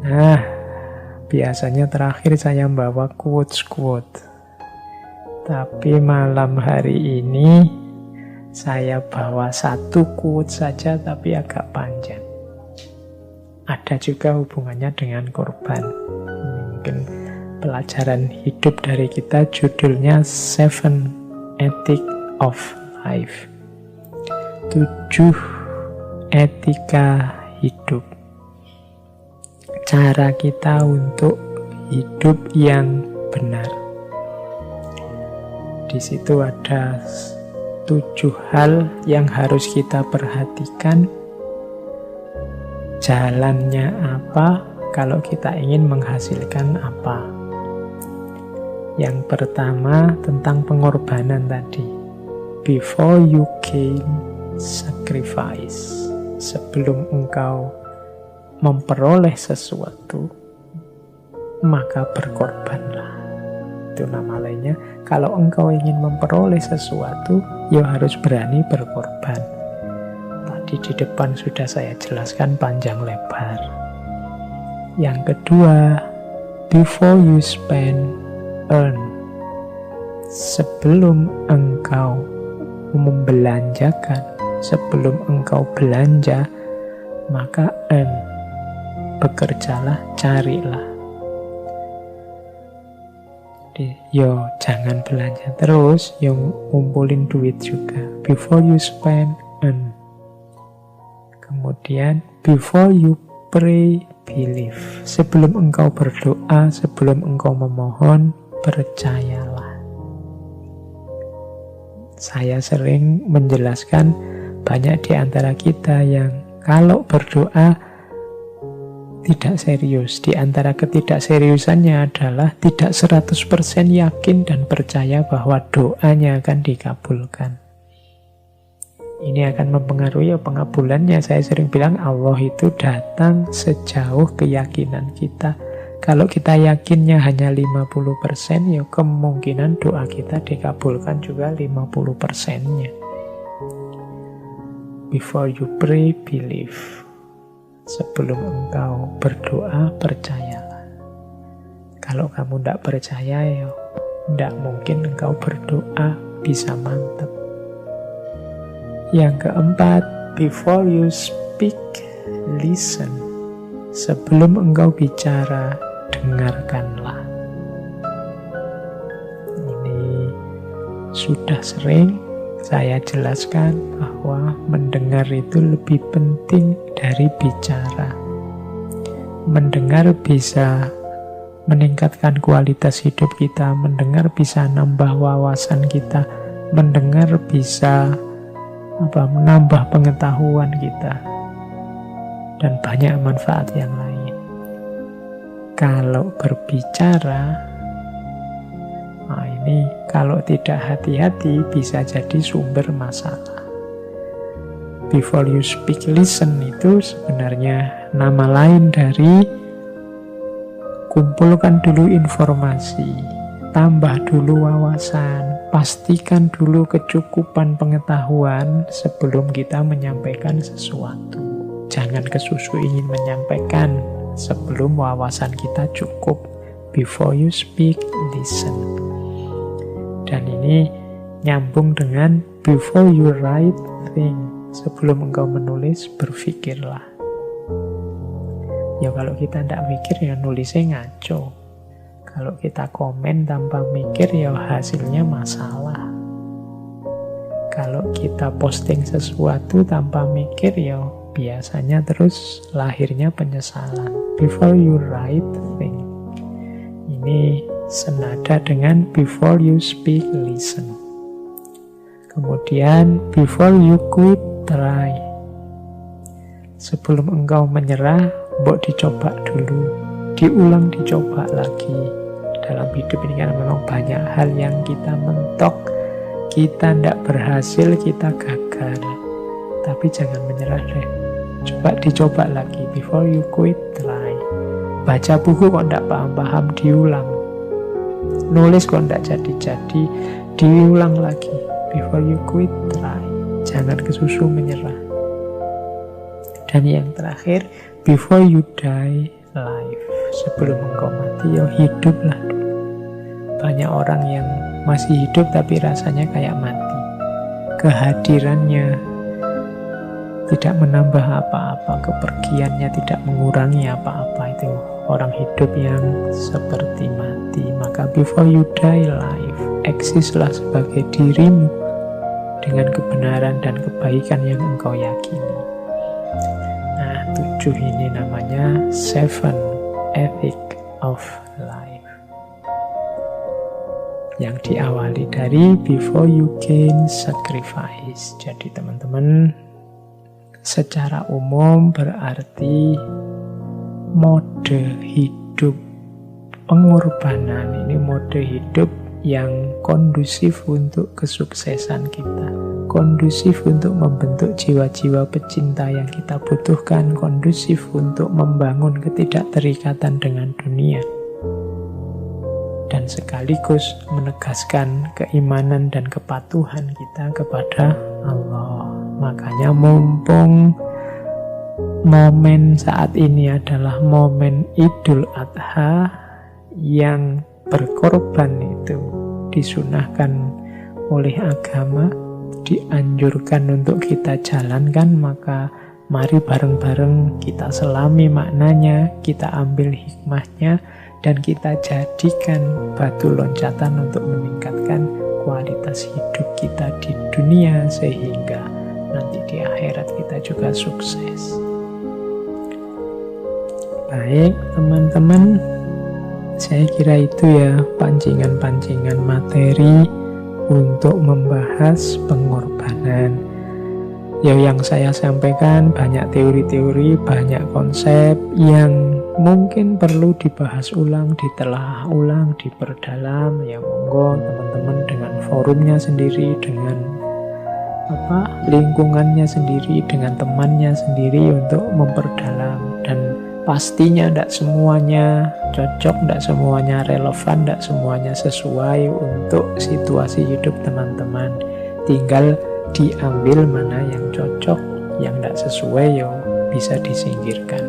Nah, biasanya terakhir saya membawa quotes-quote. Tapi malam hari ini saya bawa satu quote saja tapi agak panjang. Ada juga hubungannya dengan korban. Mungkin pelajaran hidup dari kita, judulnya 7 Ethics of Life. 7 etika hidup. Cara kita untuk hidup yang benar. Di situ ada 7 hal yang harus kita perhatikan. Jalannya apa kalau kita ingin menghasilkan apa. Yang pertama tentang pengorbanan tadi. Before you gain, sacrifice. Sebelum engkau memperoleh sesuatu, maka berkorbanlah. Itu nama lainnya. Kalau engkau ingin memperoleh sesuatu, ya harus berani berkorban. Tadi di depan sudah saya jelaskan panjang lebar. Yang kedua, before you spend, earn. Sebelum engkau membelanjakan, sebelum engkau belanja, maka earn. Bekerjalah, carilah. Jadi, yo jangan belanja terus, yo ngumpulin duit juga. Before you spend, earn. Kemudian, before you pray, believe. Sebelum engkau berdoa, sebelum engkau memohon, percayalah. Saya sering menjelaskan banyak di antara kita yang kalau berdoa tidak serius. Di antara ketidakseriusannya adalah tidak 100% yakin dan percaya bahwa doanya akan dikabulkan. Ini akan mempengaruhi pengabulannya. Saya sering bilang Allah itu datang sejauh keyakinan kita. Kalau kita yakinnya hanya 50%, ya kemungkinan doa kita dikabulkan juga 50%-nya. Before you pray, believe. Sebelum engkau berdoa, percayalah. Kalau kamu tidak percaya, ya tidak mungkin engkau berdoa bisa mantap. Yang keempat, before you speak, listen. Sebelum engkau bicara, dengarkanlah. Ini sudah sering saya jelaskan bahwa mendengar itu lebih penting dari bicara. Mendengar bisa meningkatkan kualitas hidup kita, mendengar bisa nambah wawasan kita, mendengar bisa menambah pengetahuan kita, dan banyak manfaat yang lain. Kalau berbicara, ini kalau tidak hati-hati bisa jadi sumber masalah. Before you speak, listen itu sebenarnya nama lain dari kumpulkan dulu informasi, tambah dulu wawasan, pastikan dulu kecukupan pengetahuan sebelum kita menyampaikan sesuatu. Jangan kesusu ingin menyampaikan sebelum wawasan kita cukup. Before you speak, listen. Dan ini nyambung dengan before you write, think. Sebelum engkau menulis, berpikirlah. Ya kalau kita tidak mikir, ya nulisnya ngaco. Kalau kita komen tanpa mikir, ya hasilnya masalah. Kalau kita posting sesuatu tanpa mikir, ya biasanya terus lahirnya penyesalan. Before you write, think. Ini senada dengan before you speak, listen. Kemudian before you quit, try. Sebelum engkau menyerah, mbok dicoba dulu, diulang, dicoba lagi. Dalam hidup ini kan memang banyak hal yang kita mentok, kita tidak berhasil, kita gagal. Tapi jangan menyerah deh. Coba dicoba lagi. Before you quit, try. Baca buku kok tidak paham-paham, diulang. Nulis kok tidak jadi-jadi, diulang lagi. Before you quit, try. Jangan kesusu menyerah. Dan yang terakhir, before you die, life. Sebelum engkau mati, ya hiduplah dulu. Banyak orang yang masih hidup tapi rasanya kayak mati. Kehadirannya tidak menambah apa-apa, kepergiannya tidak mengurangi apa-apa. Itu orang hidup yang seperti mati. Maka before you die life, eksislah sebagai dirimu dengan kebenaran dan kebaikan yang engkau yakini. Nah, 7 ini namanya 7 ethic of life, yang diawali dari before you gain sacrifice. Jadi teman-teman, secara umum berarti mode hidup pengorbanan ini mode hidup yang kondusif untuk kesuksesan kita, kondusif untuk membentuk jiwa-jiwa pecinta yang kita butuhkan, kondusif untuk membangun ketidakterikatan dengan dunia, dan sekaligus menegaskan keimanan dan kepatuhan kita kepada Allah. Makanya mumpung momen saat ini adalah momen Idul Adha yang berkorban itu disunahkan oleh agama, dianjurkan untuk kita jalankan, maka mari bareng-bareng kita selami maknanya, kita ambil hikmahnya, dan kita jadikan batu loncatan untuk meningkatkan kualitas hidup kita di dunia, sehingga nanti di akhirat kita juga sukses. Baik teman-teman, saya kira itu ya pancingan-pancingan materi untuk membahas pengorbanan. Ya, yang saya sampaikan banyak teori-teori, banyak konsep yang mungkin perlu dibahas ulang, ditelaah ulang, diperdalam. Ya monggo teman-teman dengan forumnya sendiri, dengan lingkungannya sendiri, dengan temannya sendiri untuk memperdalam. Dan pastinya tidak semuanya cocok, tidak semuanya relevan, tidak semuanya sesuai untuk situasi hidup teman-teman. Tinggal diambil mana yang cocok, yang tidak sesuai ya bisa disingkirkan.